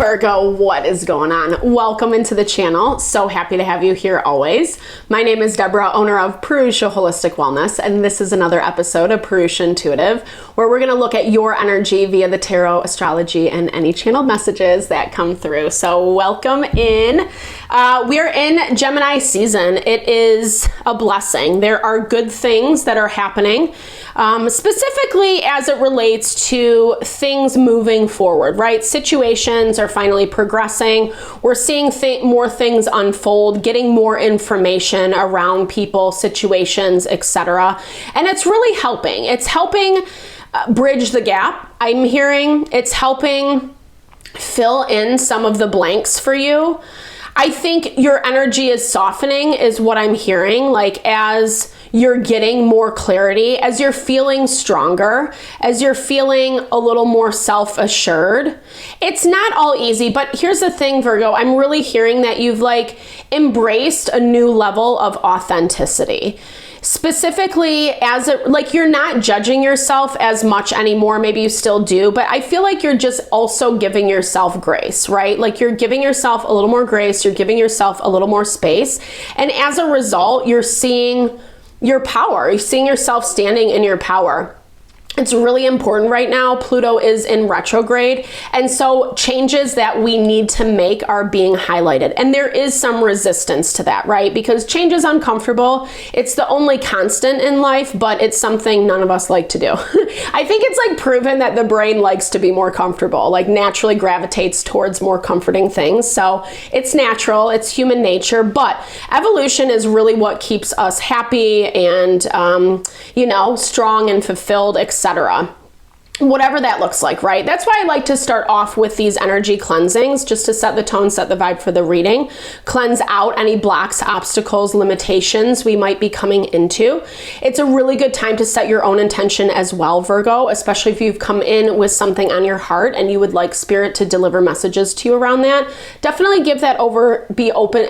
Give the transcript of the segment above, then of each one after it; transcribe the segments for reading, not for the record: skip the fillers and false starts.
Virgo, what is going on? Welcome into the channel. So happy to have you here always. My name is Deborah, owner of Purusha Holistic Wellness, and this is another episode of Purusha Intuitive, where we're going to look at your energy via the tarot, astrology, and any channeled messages that come through. So welcome in. We are in Gemini season. It is a blessing. There are good things that are happening, specifically as it relates to things moving forward, right? Situations are finally progressing. We're seeing more things unfold, getting more information around people, situations, etc. And it's really helping. It's helping bridge the gap. I'm hearing it's helping fill in some of the blanks for you. I think your energy is softening is what I'm hearing, like as you're getting more clarity, as you're feeling stronger, as you're feeling a little more self-assured. It's not all easy, but here's the thing, Virgo, I'm really hearing that you've embraced a new level of authenticity. Specifically as you're not judging yourself as much anymore. Maybe you still do, but I feel like you're just also giving yourself grace, right? Like you're giving yourself a little more grace, you're giving yourself a little more space. And as a result, you're seeing your power. You're seeing yourself standing in your power. It's really important right now. Pluto is in retrograde. And so changes that we need to make are being highlighted. And there is some resistance to that, right? Because change is uncomfortable. It's the only constant in life, but it's something none of us like to do. I think it's proven that the brain likes to be more comfortable, naturally gravitates towards more comforting things. So it's natural, it's human nature, but evolution is really what keeps us happy and, strong and fulfilled, etc. Whatever that looks like, right? That's why I like to start off with these energy cleansings, just to set the tone, set the vibe for the reading, cleanse out any blocks, obstacles, limitations we might be coming into. It's a really good time to set your own intention as well, Virgo, especially if you've come in with something on your heart and you would like spirit to deliver messages to you around that. Definitely give that over, be open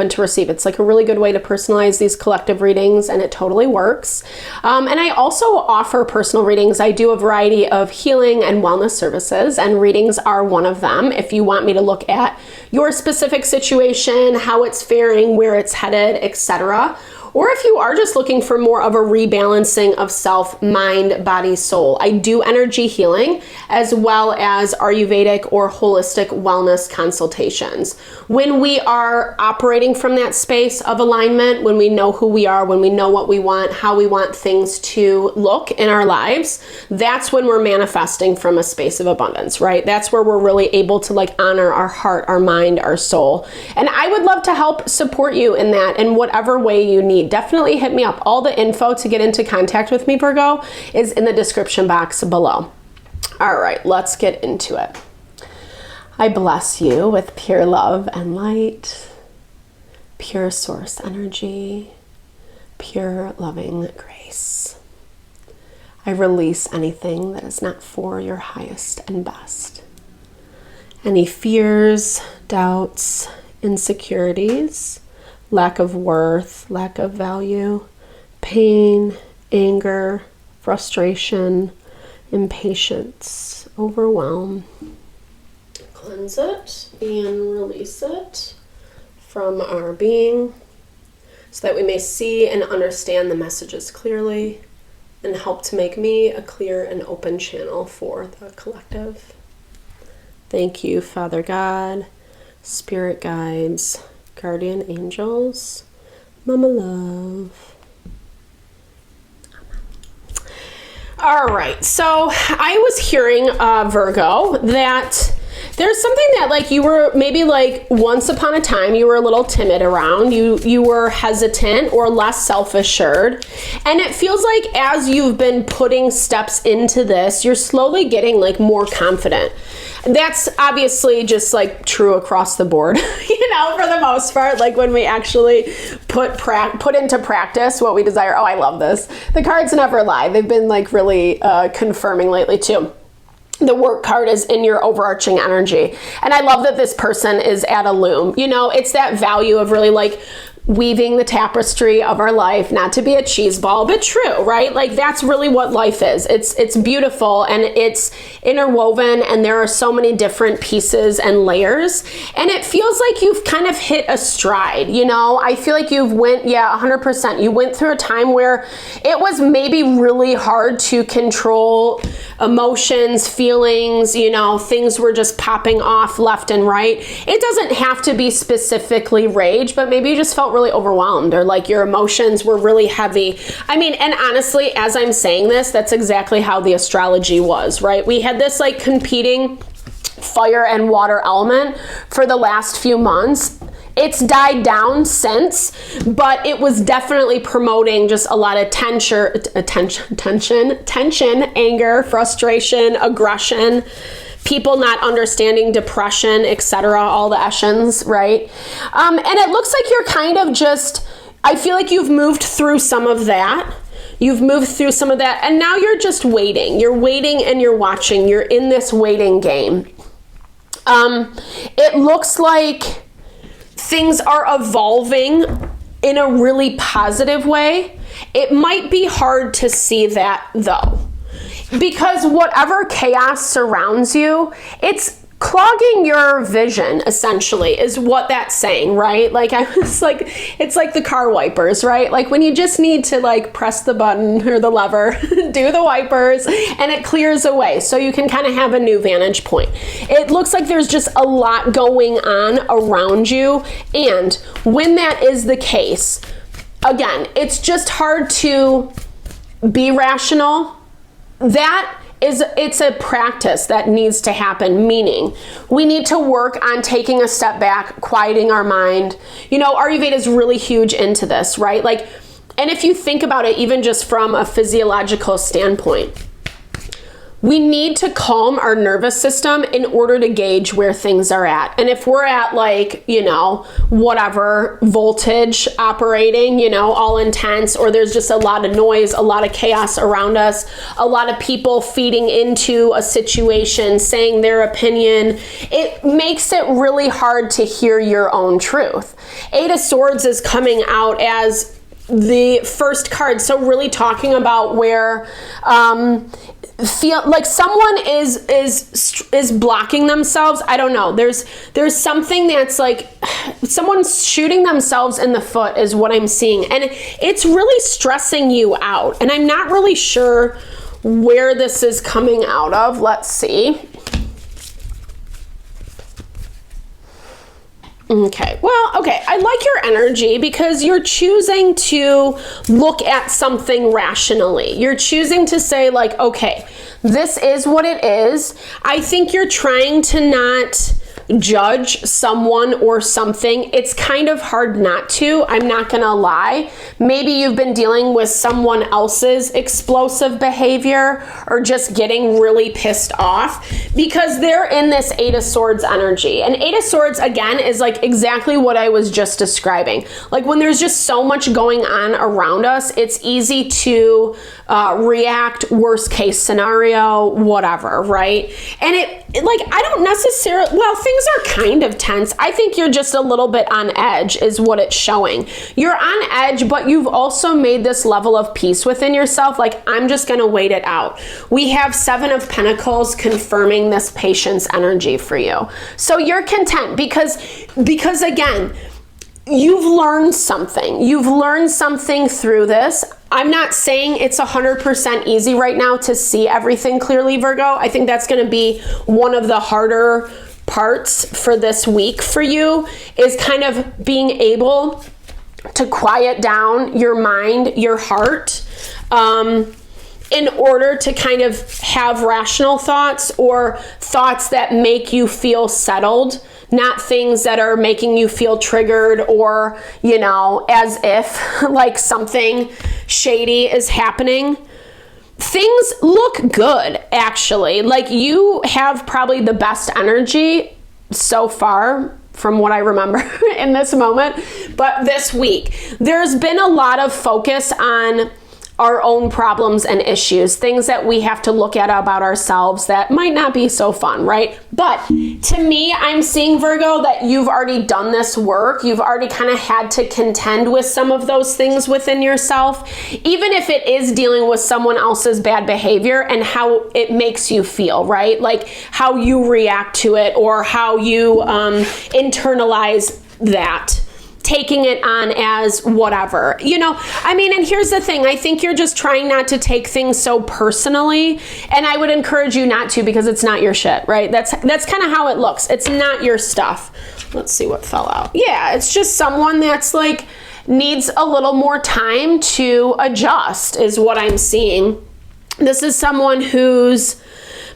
to receive. It's a really good way to personalize these collective readings, and it totally works. And I also offer personal readings. I do a variety of healing and wellness services, and readings are one of them. If you want me to look at your specific situation, how it's faring, where it's headed, etc. Or if you are just looking for more of a rebalancing of self, mind, body, soul, I do energy healing as well as Ayurvedic or holistic wellness consultations. When we are operating from that space of alignment, when we know who we are, when we know what we want, how we want things to look in our lives, that's when we're manifesting from a space of abundance, right? That's where we're really able to honor our heart, our mind, our soul. And I would love to help support you in that in whatever way you need. Definitely hit me up. All the info to get into contact with me, Virgo, is in the description box below. All right, let's get into it. I bless you with pure love and light, pure source energy, pure loving grace. I release anything that is not for your highest and best. Any fears, doubts, insecurities, lack of worth, lack of value, pain, anger, frustration, impatience, overwhelm. Cleanse it and release it from our being so that we may see and understand the messages clearly and help to make me a clear and open channel for the collective. Thank you, Father God, Spirit Guides, Guardian Angels, Mama Love. Amen. All right, so I was hearing, Virgo, that there's something that you were maybe once upon a time you were a little timid around, you were hesitant or less self-assured, and it feels like as you've been putting steps into this, you're slowly getting more confident. That's obviously just true across the board, for the most part, when we actually put into practice what we desire. Oh, I love this. The cards never lie. They've been really confirming lately too. The work card is in your overarching energy. And I love that this person is at a loom. It's that value of really weaving the tapestry of our life, not to be a cheese ball, but true, right? Like that's really what life is. It's beautiful and it's interwoven and there are so many different pieces and layers, and it feels like you've kind of hit a stride, you know? I feel like you've went, 100%. You went through a time where it was maybe really hard to control emotions, feelings, you know, things were just popping off left and right. It doesn't have to be specifically rage, but maybe you just felt really overwhelmed or like your emotions were really heavy. I mean, and honestly, as I'm saying this, that's exactly how the astrology was, right? We had this like competing fire and water element for the last few months. It's died down since, but it was definitely promoting just a lot of tension, anger, frustration, aggression, people not understanding, depression, etc., all the Eshens, right? And it looks like you're kind of just, I feel like you've moved through some of that. You've moved through some of that, and now you're just waiting. You're waiting and you're watching. You're in this waiting game. It looks like things are evolving in a really positive way. It might be hard to see that though, because whatever chaos surrounds you, it's clogging your vision, essentially, is what that's saying, right? Like I was like, it's like the car wipers, right? Like when you just need to like press the button or the lever, do the wipers, and it clears away. So you can kind of have a new vantage point. It looks like there's just a lot going on around you. And when that is the case, again, it's just hard to be rational. It's a practice that needs to happen, meaning we need to work on taking a step back, quieting our mind. You know, Ayurveda is really huge into this, right? Like, and if you think about it, even just from a physiological standpoint, we need to calm our nervous system in order to gauge where things are at. And if we're at like, you know, whatever voltage operating, you know, all intense, or there's just a lot of noise, a lot of chaos around us, a lot of people feeding into a situation, saying their opinion, it makes it really hard to hear your own truth. Eight of Swords is coming out as the first card. So really talking about where, feel like someone is blocking themselves. I don't know. There's something that's like someone's shooting themselves in the foot is what I'm seeing. And it's really stressing you out. And I'm not really sure where this is coming out of. Let's see. Okay, well, okay, I like your energy because you're choosing to look at something rationally. You're choosing to say like, okay, this is what it is. I think you're trying to not judge someone or something. It's kind of hard not to, I'm not gonna lie. Maybe you've been dealing with someone else's explosive behavior or just getting really pissed off because they're in this Eight of Swords energy. And Eight of Swords, again, is like exactly what I was just describing. Like when there's just so much going on around us, it's easy to react, worst case scenario, whatever, right? And it like, I don't necessarily, well, things are kind of tense. I think you're just a little bit on edge is what it's showing. You're on edge, but you've also made this level of peace within yourself. Like, I'm just going to wait it out. We have Seven of Pentacles confirming this patience energy for you. So you're content because again, you've learned something. You've learned something through this. I'm not saying it's 100% easy right now to see everything clearly, Virgo. I think that's going to be one of the harder parts for this week for you, is kind of being able to quiet down your mind, your heart, in order to kind of have rational thoughts or thoughts that make you feel settled, not things that are making you feel triggered or, you know, as if like something shady is happening. Things look good, actually. Like you have probably the best energy so far from what I remember in this moment. But this week, there's been a lot of focus on our own problems and issues, things that we have to look at about ourselves that might not be so fun, right? But to me, I'm seeing, Virgo, that you've already done this work. You've already kind of had to contend with some of those things within yourself, even if it is dealing with someone else's bad behavior and how it makes you feel, right? Like how you react to it or how you internalize that, taking it on as whatever, I mean, and here's the thing. I think you're just trying not to take things so personally. And I would encourage you not to, because it's not your shit, right? That's kind of how it looks. It's not your stuff. Let's see what fell out. Yeah, it's just someone that's like needs a little more time to adjust is what I'm seeing. This is someone who's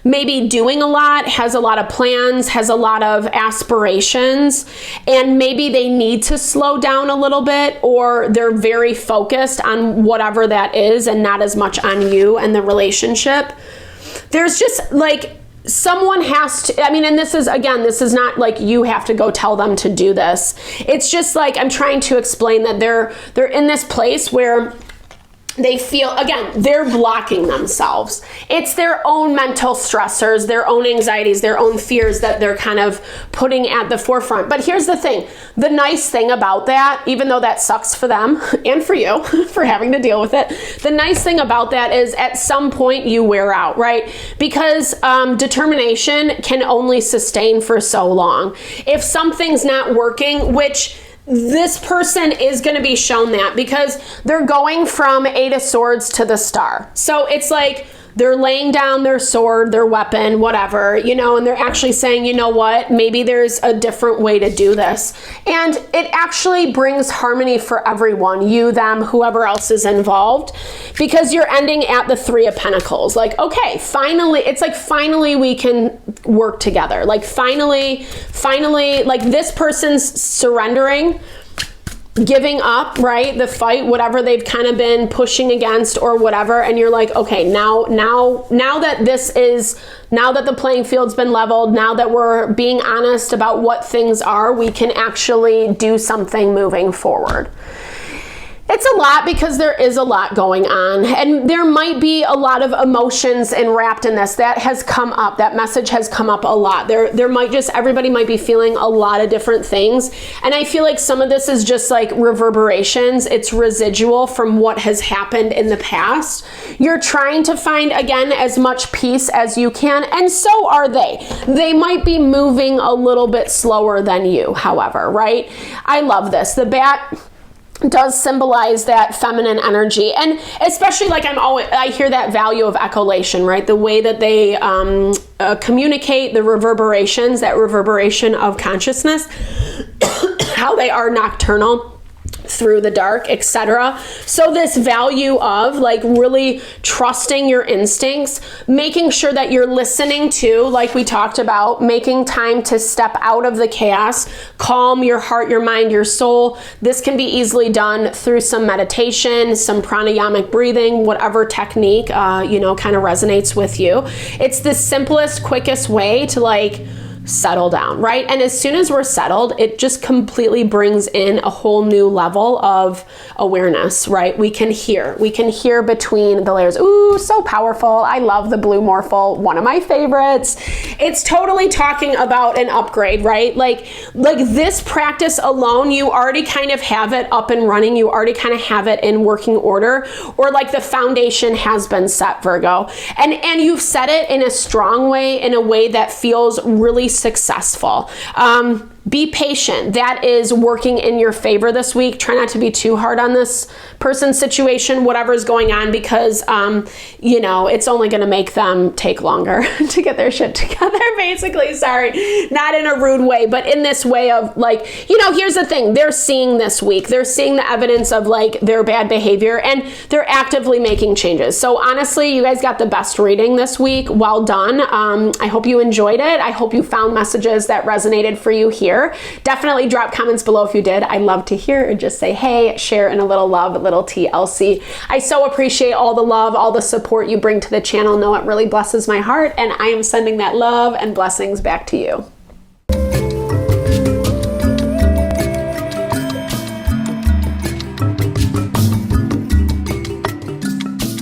maybe doing a lot, has a lot of plans, has a lot of aspirations, and maybe they need to slow down a little bit, or they're very focused on whatever that is and not as much on you and the relationship. There's just like someone has to, I mean, and this is not like you have to go tell them to do this. It's just like I'm trying to explain that they're in this place where they feel, again, they're blocking themselves. It's their own mental stressors, their own anxieties, their own fears that they're kind of putting at the forefront. But here's the thing. The nice thing about that, even though that sucks for them and for you for having to deal with it, the nice thing about that is at some point you wear out, right? Because determination can only sustain for so long. If something's not working, which this person is going to be shown that, because they're going from Eight of Swords to the Star. So it's like they're laying down their sword, their weapon, whatever, and they're actually saying, you know what, maybe there's a different way to do this. And it actually brings harmony for everyone, you, them, whoever else is involved, because you're ending at the Three of Pentacles. Like, okay, finally, it's like finally we can work together. Like finally, like this person's surrendering, giving up, right? The fight, whatever they've kind of been pushing against or whatever. And you're like, okay, now that the playing field's been leveled, now that we're being honest about what things are, we can actually do something moving forward. It's a lot because there is a lot going on, and there might be a lot of emotions enwrapped in this. That has come up. That message has come up a lot. Everybody might be feeling a lot of different things. And I feel like some of this is just like reverberations. It's residual from what has happened in the past. You're trying to find, again, as much peace as you can, and so are they. They might be moving a little bit slower than you, however, right? I love this. The bat does symbolize that feminine energy, and especially like I hear that value of echolation, right? The way that they communicate, the reverberations, that reverberation of consciousness, how they are nocturnal through the dark, etc. So this value of like really trusting your instincts, making sure that you're listening to, like we talked about, making time to step out of the chaos, calm your heart, your mind, your soul. This can be easily done through some meditation, some pranayamic breathing, whatever technique, kind of resonates with you. It's the simplest, quickest way to like settle down, right? And as soon as we're settled, it just completely brings in a whole new level of awareness, right? We can hear between the layers. Ooh, so powerful. I love the blue morphle, one of my favorites. It's totally talking about an upgrade, right? Like this practice alone, you already kind of have it up and running. You already kind of have it in working order, or like the foundation has been set, Virgo. And you've set it in a strong way, in a way that feels really successful. Be patient. That is working in your favor this week. Try not to be too hard on this person's situation, whatever is going on, because, it's only going to make them take longer to get their shit together, basically. Sorry, not in a rude way, but in this way of like, here's the thing. They're seeing this week. They're seeing the evidence of like their bad behavior, and they're actively making changes. So honestly, you guys got the best reading this week. Well done. I hope you enjoyed it. I hope you found messages that resonated for you here. Definitely drop comments below if you did. I'd love to hear, or just say, hey, share in a little love, little TLC. I so appreciate all the love, all the support you bring to the channel. Know it really blesses my heart, and I am sending that love and blessings back to you.